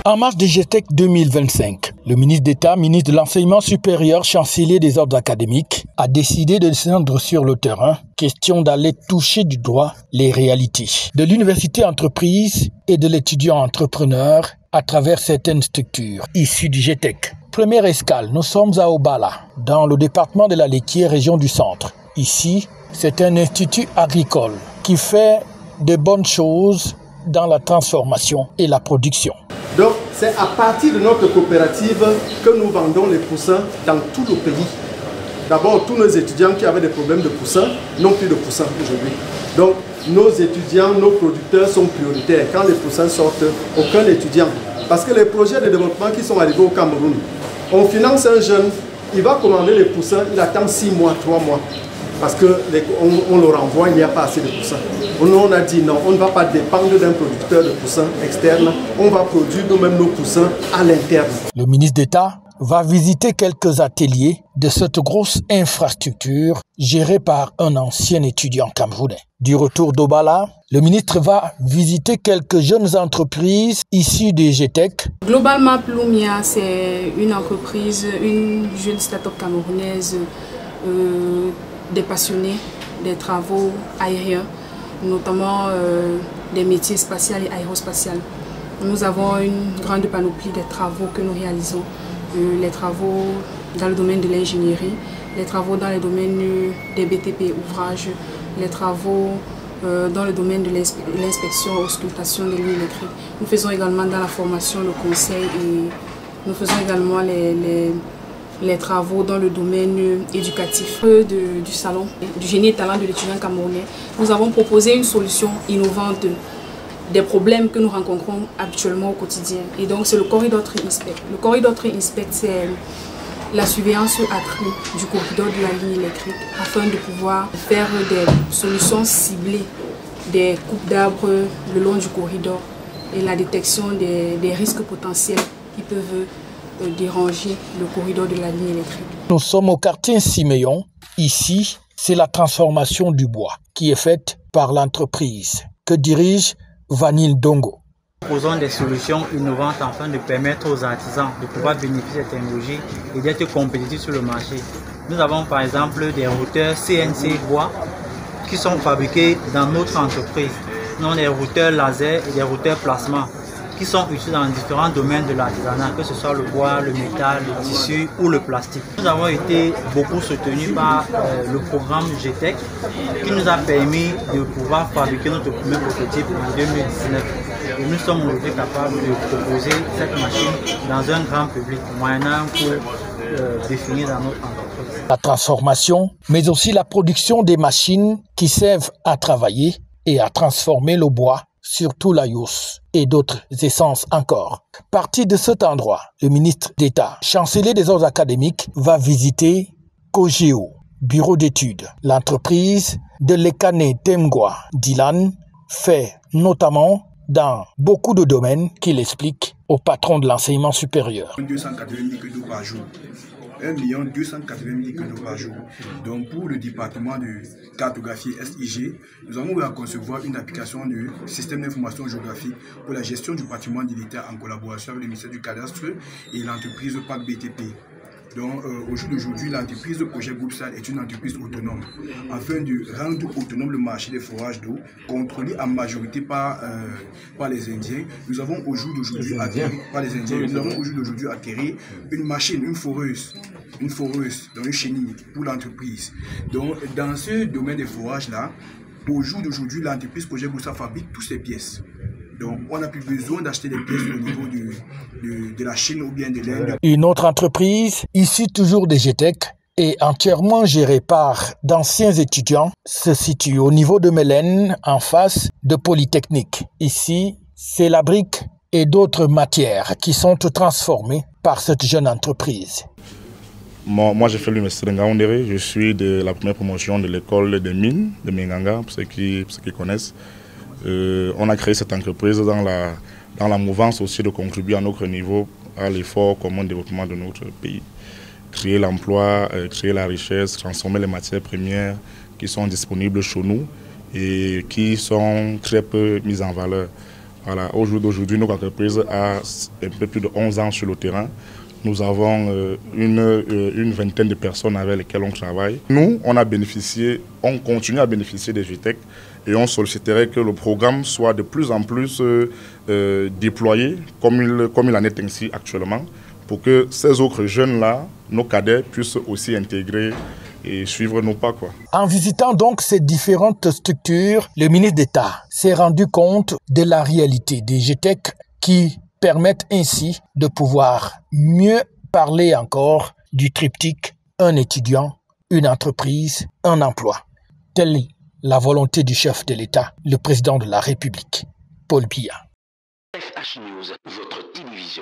En marge des GTEC 2025, le ministre d'État, ministre de l'Enseignement supérieur, chancelier des ordres académiques, a décidé de descendre sur le terrain, question d'aller toucher du doigt les réalités de l'université entreprise et de l'étudiant entrepreneur à travers certaines structures issues du GTEC. Première escale, nous sommes à Obala, dans le département de la Laitière, région du Centre. Ici, c'est un institut agricole qui fait de bonnes choses dans la transformation et la production. Donc, c'est à partir de notre coopérative que nous vendons les poussins dans tout le pays. D'abord, tous nos étudiants qui avaient des problèmes de poussins n'ont plus de poussins aujourd'hui. Donc, nos étudiants, nos producteurs sont prioritaires. Quand les poussins sortent, aucun étudiant. Parce que les projets de développement qui sont arrivés au Cameroun, on finance un jeune, il va commander les poussins, il attend 6 mois, 3 mois. Parce qu'on le renvoie, il n'y a pas assez de poussins. On a dit non, on ne va pas dépendre d'un producteur de poussins externe, on va produire nous-mêmes nos poussins à l'interne. Le ministre d'État va visiter quelques ateliers de cette grosse infrastructure gérée par un ancien étudiant camerounais. Du retour d'Obala, le ministre va visiter quelques jeunes entreprises issues des GTEC. Globalement, Plumia, c'est une entreprise, une jeune start-up camerounaise des passionnés des travaux aériens, notamment des métiers spatiaux et aérospatiaux. Nous avons une grande panoplie de travaux que nous réalisons. Les travaux dans le domaine de l'ingénierie, les travaux dans le domaine des BTP ouvrages, les travaux dans le domaine de l'inspection, auscultation des lignes électriques. Nous faisons également dans la formation, le conseil et nous faisons également les travaux dans le domaine éducatif du salon du génie et talent de l'étudiant camerounais. Nous avons proposé une solution innovante des problèmes que nous rencontrons habituellement au quotidien. Et donc c'est le corridor Tri-Inspect. Le corridor Tri-Inspect, c'est la surveillance accrue du corridor de la ligne électrique afin de pouvoir faire des solutions ciblées, des coupes d'arbres le long du corridor et la détection des risques potentiels qui peuvent déranger le corridor de la ligne électrique. Nous sommes au quartier Siméon. Ici, c'est la transformation du bois qui est faite par l'entreprise que dirige Vanille Dongo. Nous proposons des solutions innovantes afin de permettre aux artisans de pouvoir bénéficier de cette technologie et d'être compétitifs sur le marché. Nous avons par exemple des routeurs CNC bois qui sont fabriqués dans notre entreprise. Nous avons des routeurs laser et des routeurs plasma qui sont utilisés dans différents domaines de l'artisanat, que ce soit le bois, le métal, le tissu ou le plastique. Nous avons été beaucoup soutenus par le programme GTEC qui nous a permis de pouvoir fabriquer notre premier prototype en 2019. Et nous sommes aujourd'hui capables de proposer cette machine dans un grand public, moyennant pour définir dans notre entreprise. La transformation, mais aussi la production des machines qui servent à travailler et à transformer le bois, surtout la yousse et d'autres essences encore. Parti de cet endroit, le ministre d'État, chancelier des ordres académiques, va visiter Cogeo, bureau d'études. L'entreprise de Lekane Temgwa Dylan fait notamment dans beaucoup de domaines qu'il explique au patron de l'enseignement supérieur. 280 000 kg par jour. 1 280 000 kg par jour. Donc pour le département de cartographie SIG, nous avons eu à concevoir une application du système d'information géographique pour la gestion du patrimoine de l'État en collaboration avec le ministère du Cadastre et l'entreprise PAC BTP. Donc au jour d'aujourd'hui, l'entreprise Projet Groupe Sal est une entreprise autonome afin de rendre autonome le marché des forages d'eau, contrôlé en majorité par les Indiens. Nous avons au jour d'aujourd'hui acquéri une machine, une foreuse, donc une chenille pour l'entreprise. Donc dans ce domaine des forages-là, au jour d'aujourd'hui, l'entreprise Projet Groupe Sal fabrique toutes ces pièces. Donc, on n'a plus besoin d'acheter des pièces au niveau de la Chine ou bien de l'Inde. Une autre entreprise, issue toujours des GTEC, et entièrement gérée par d'anciens étudiants, se situe au niveau de Mélène, en face de Polytechnique. Ici, c'est la brique et d'autres matières qui sont transformées par cette jeune entreprise. Moi, j'ai fait l'université de Ngaoundéré. Je suis de la première promotion de l'école des mines de Minganga, pour ceux qui connaissent. On a créé cette entreprise dans la mouvance aussi de contribuer à notre niveau à l'effort commun de développement de notre pays. Créer l'emploi, créer la richesse, transformer les matières premières qui sont disponibles chez nous et qui sont très peu mises en valeur. Voilà, au jour d'aujourd'hui, notre entreprise a un peu plus de 11 ans sur le terrain. Nous avons une vingtaine de personnes avec lesquelles on travaille. Nous, on continue à bénéficier des JTEC et on solliciterait que le programme soit de plus en plus déployé comme il en est ainsi actuellement, pour que ces autres jeunes-là, nos cadets, puissent aussi intégrer et suivre nos pas, quoi. En visitant donc ces différentes structures, le ministre d'État s'est rendu compte de la réalité des JTEC qui permettent ainsi de pouvoir mieux parler encore du triptyque un étudiant, une entreprise, un emploi. Telle est la volonté du chef de l'État, le président de la République, Paul Biya. FH News, votre télévision.